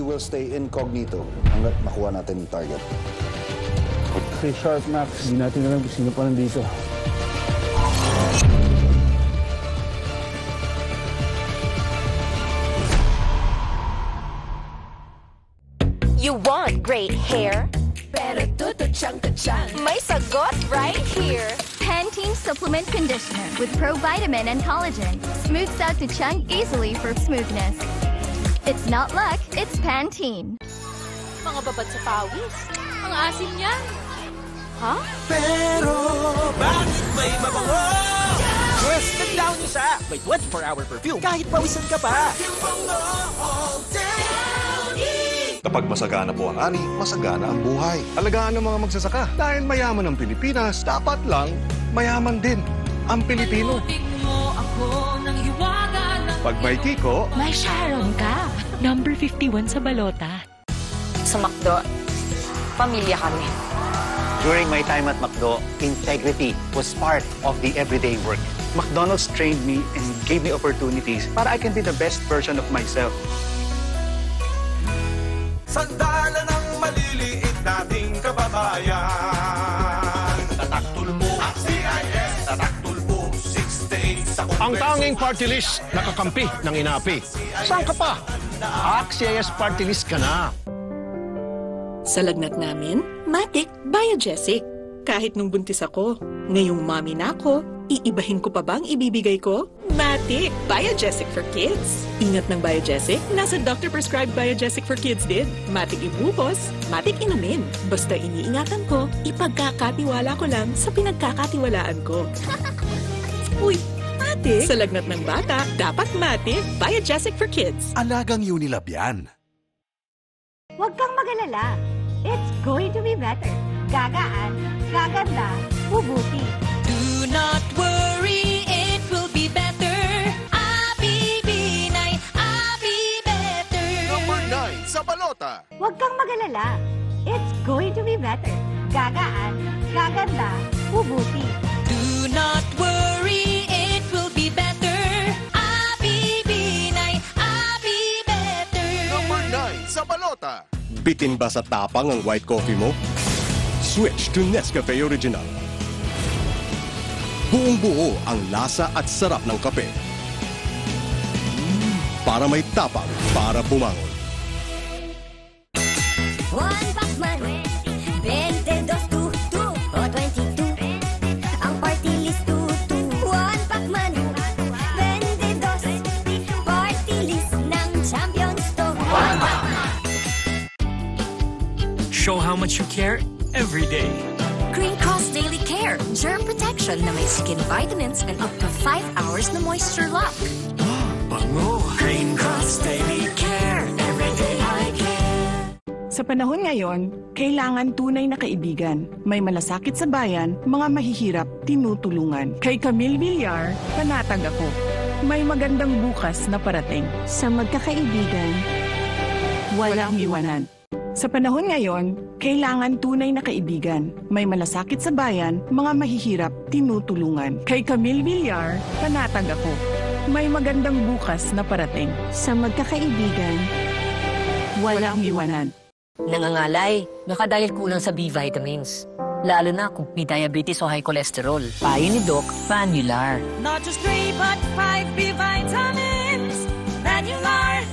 will stay incognito hanggat makuha natin yung target. Stay sharp, Max. Hindi natin alam kung sino pa nandito. You want great hair? Pero tuto-chang-ka-chang. May sagot right here. Pantene Supplement Conditioner with provitamin and collagen. Smooths out to chunk easily for smoothness. It's not luck, it's Pantene. Mga babad sa pawis. Ang asim niya. Ha? Pero bakit may mabango? Yes, nagdaon niyo sa may 24-hour perfume kahit pawisan ka pa. Kapag masagana po ang ani, masagana ang buhay. Alagaan ng mga magsasaka. Dahil mayaman ang Pilipinas, dapat lang mayaman din ang Pilipino. Pag may Kiko, May Sharon ka. Number 51 sa balota. Sa McDo, pamilya kami. During my time at McDo, integrity was part of the everyday work. McDonald's trained me and gave me opportunities para I can be the best version of myself. Sandala ng maliliit nating kababayan. Tataktul mo ang CIS, tataktul mo 68 sa Kongreso. Ang tanging party list nakakampi ng inapi. Saan ka pa? CIS party list ka na. Sa lagnat namin, Matic Biogesic. Kahit nung buntis ako, ngayong mami na ako, iibahin ko pa bang ibibigay ko? Matic Biogesic for Kids. Ingat ng Biogesic, nasa doctor-prescribed Biogesic for Kids din. Matic ibuhos, Matic inumin. Basta iniingatan ko, ipagkakatiwala ko lang sa pinagkakatiwalaan ko. Uy, Matic! Sa lagnat ng bata, dapat Matic Biogesic for Kids. Alagang Unilab yan. Huwag kang mag-alala. It's going to be better. Gagaan, gaganda, bubuti. Do not worry, it will be better. Abi Binay, Abi Better. Number 9 sa balota. Huwag kang mag-alala. It's going to be better. Gagaan, gaganda, bubuti. Do not worry, it will be better. Abi Binay, Abi Better. Number 9 sa balota. Bitin ba sa tapang ang white coffee mo? Switch to Nescafe Original. Buong-buo ang lasa at sarap ng kape. Para may tapang, para bumangon. One pack man, 22 tutu o 22. Ang party list tutu. One pack man, 22. Party list ng Champions to. One pack man. Show how much you care every day. Green Cross Daily Care. Germ protection na may skin vitamins and up to 5 hours na moisture lock. Bango. Green Cross Daily Care. Every day I care. Sa panahon ngayon, kailangan tunay na kaibigan. May malasakit sa bayan, mga mahihirap, tinutulungan. Kay Camille Villar, panatag ako. May magandang bukas na parating. Sa magkakaibigan, Walang iwanan. Sa panahon ngayon, kailangan tunay na kaibigan. May malasakit sa bayan, mga mahihirap, tinutulungan. Kay Camille Villar, panatag ako. May magandang bukas na parating. sa magkakaibigan, Walang iwanan. Nangangalay, baka dahil kulang sa B vitamins. Lalo na kung may diabetes o high cholesterol. Payo ni Doc, Vanular. Not just 3 but 5 B vitamins. Vanular.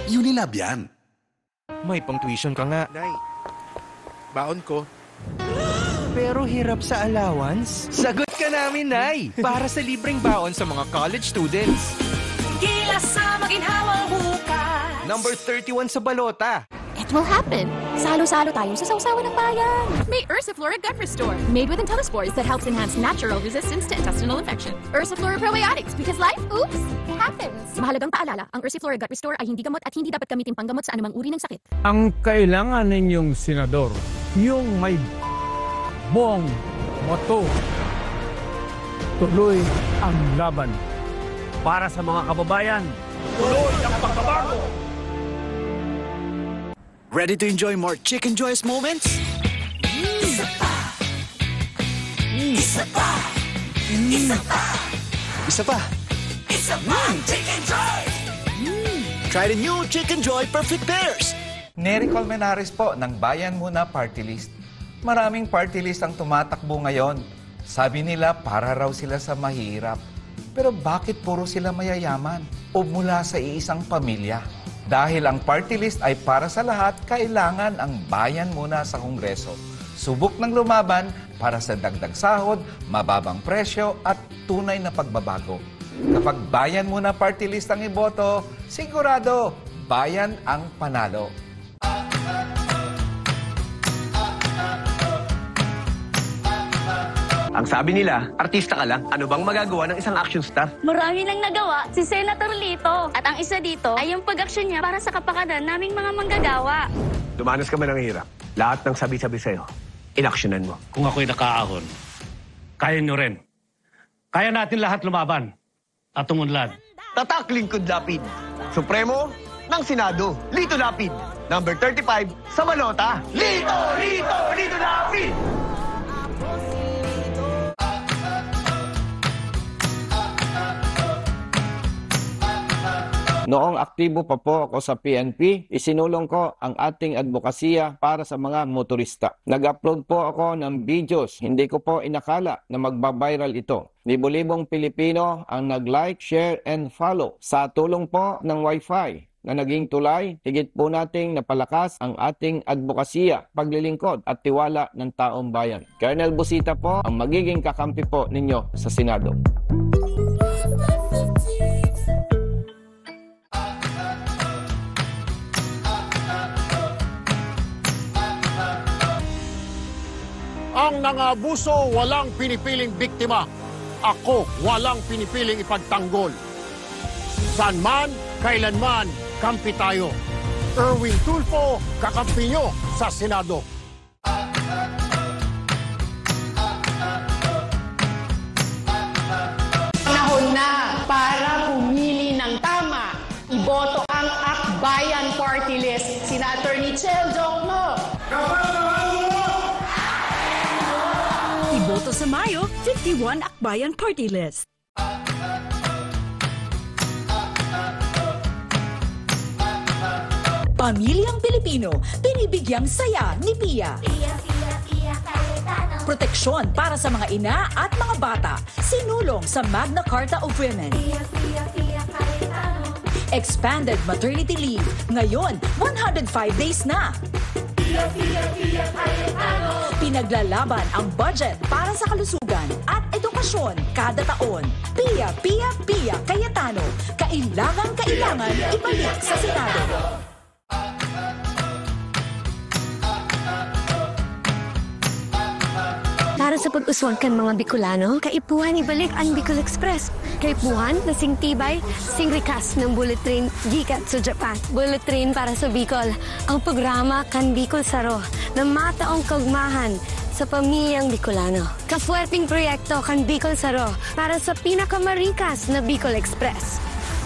Unilab yan. May pang-tuition ka nga. Nay, baon ko. Pero hirap sa allowance? Sagot ka namin, Nay! Para sa libreng baon sa mga college students. Gilas sa maginhawang bukas. Number 31 sa balota. it will happen. Salo-salo tayo sa sausawan ng bayan. May Ursiflora Gut Restore, made with Intellispores that helps enhance natural resistance to intestinal infection. Ursiflora Probiotics, because life, oops, happens. Mahalagang paalala, ang Ursiflora Gut Restore ay hindi gamot at hindi dapat gamitin panggamot sa anumang uri ng sakit. Ang kailangan ninyong senador, yung may bong moto. Tuloy ang laban. Para sa mga kababayan, tuloy ang pagbabago. Ready to enjoy more chicken joyous moments? Isa pa! Isa pa! Isa pa! Isa pa! Isa pa! Chicken Joy! Try the new Chicken Joy Perfect Pairs. Nery Colmenares po ng Bayan Muna Party List. Maraming party list ang tumatakbo ngayon. Sabi nila para raw sila sa mahirap. Pero bakit puro sila mayayaman o mula sa iisang pamilya? Dahil ang party list ay para sa lahat, kailangan ang bayan muna sa Kongreso. Subok ng lumaban para sa dagdag sahod, mababang presyo at tunay na pagbabago. Kapag bayan muna party list ang iboto, sigurado, bayan ang panalo. Ang sabi nila, artista ka lang. Ano bang magagawa ng isang action star? Marami lang nagawa si Senator Lito. At ang isa dito ay yung pag-aksyon niya para sa kapakanan naming mga manggagawa. Dumanas ka man ng hirap. Lahat ng sabi-sabi sa'yo, inaksyonan mo. Kung ako'y nakaahon, kaya nyo rin. Kaya natin lahat lumaban at tumunlad. Tatak Lingkod Lapid. Supremo ng Senado. Lito Lapid. Number 35 sa balota. Lito! Lito! Lito Lapid! Noong aktibo pa po ako sa PNP, isinulong ko ang ating advokasya para sa mga motorista. Nag-upload po ako ng videos. Hindi ko po inakala na magbabiral ito. Libo-libong Pilipino ang nag-like, share, and follow. Sa tulong po ng Wi-Fi na naging tulay, higit po nating napalakas ang ating advokasya, paglilingkod at tiwala ng taong bayan. Colonel Busita po ang magiging kakampi po ninyo sa Senado. Ang nangabuso walang pinipiling biktima. Ako walang pinipiling ipagtanggol. Saan man, kailanman, kampi tayo. Erwin Tulfo, kakampi nyo sa Senado. Panahon na para pumili ng tama. Iboto ang Akbayan Party List. Sina Attorney Chel Jokno. Iboto sa Mayo, 51 Akbayan Party List. Pamilyang Pilipino, binibigyang saya ni Pia. Proteksyon para sa mga ina at mga bata, sinulong sa Magna Carta of Women. Expanded maternity leave, ngayon 105 days na. Pinaglalaban ang budget para sa kalusugan at edukasyon kada taon. Pia, Pia, Pia Cayetano, kailangan ibalik sa Senado. Para sa pag-uswag kan mga Bicolano, kaipuhan ibalik ang Bicol Express. Kaipuhan na sing tibay, sing rikas ng bullet train gikat sa Japan. Bullet train para sa Bicol, ang programa kan Bicol Saro na mataong kagmahan sa pamilyang Bicolano. Kafuerting proyekto kan Bicol Saro para sa pinakamarikas na Bicol Express.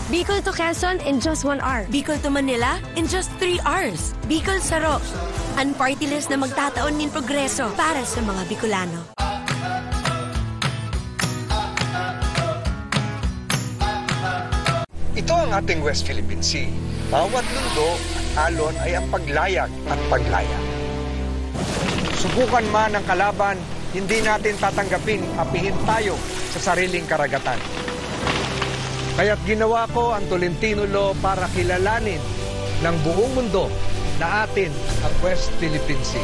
Bicol to Quezon in just 1 hour. Bicol to Manila in just 3 hours. Bicol Saro, ang party list na magtataon ng progreso para sa mga Bicolano. Ito ang ating West Philippine Sea. Bawat mundo at alon ay ang paglayag at paglaya. Subukan man ang kalaban, hindi natin tatanggaping apihin tayo sa sariling karagatan. Kaya't ginawa ko ang Tolentino Law para kilalanin ng buong mundo na atin ang West Philippine Sea.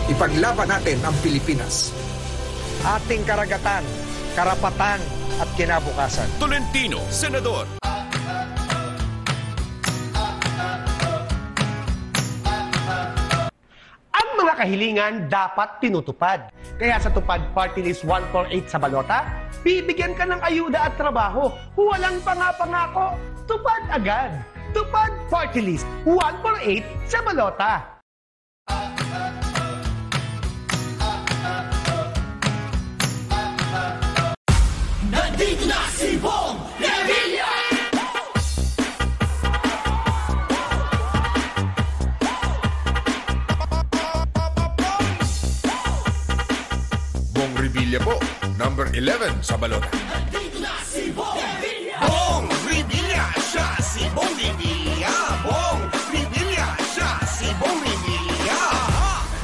Ipaglaban natin ang Pilipinas. Ating karagatan, karapatan at kinabukasan. Tolentino, Senador. Ang mga kahilingan dapat tinutupad. Kaya sa Tupad Party List 148 sa balota, bibigyan ka ng ayuda at trabaho. Walang pangako, tupad agad. Tupad Party List 148 sa balota. Nandito na si Bong Revilla! Bong Revilla po, number 11 sa balota. Nandito na si Bong Revilla! Bong Revilla, siya si Bong Revilla. Bong Revilla, siya si Bong Revilla.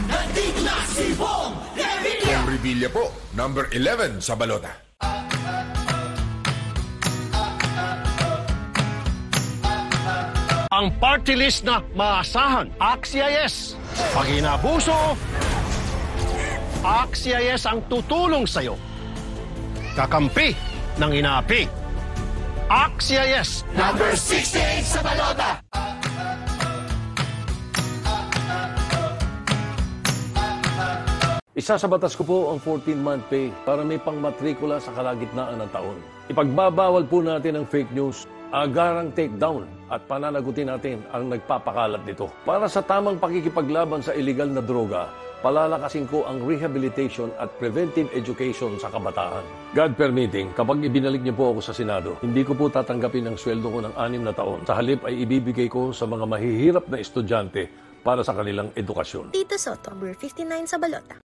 Nandito na si Bong Revilla. Bong Revilla po, number 11 sa balota. Ang party list na maasahan, AXIS. Pag inabuso, AXIS ang tutulong sa'yo. Kakampi ng inaapi. AXIS. Number 68 sa balota. Isa sa batas ko po ang 14-month pay para may pangmatrikula sa kalagitnaan ng taon. Ipagbabawal po natin ang fake news, agarang takedown at pananagutin natin ang nagpapakalat nito. Para sa tamang pakikipaglaban sa illegal na droga, palalakasin ko ang rehabilitation at preventive education sa kabataan. God permitting, kapag ibinalik niyo po ako sa Senado, hindi ko po tatanggapin ang sweldo ko ng 6 na taon. Sa halip ay ibibigay ko sa mga mahihirap na estudyante para sa kanilang edukasyon. Tito Soto, number 59 sa balota.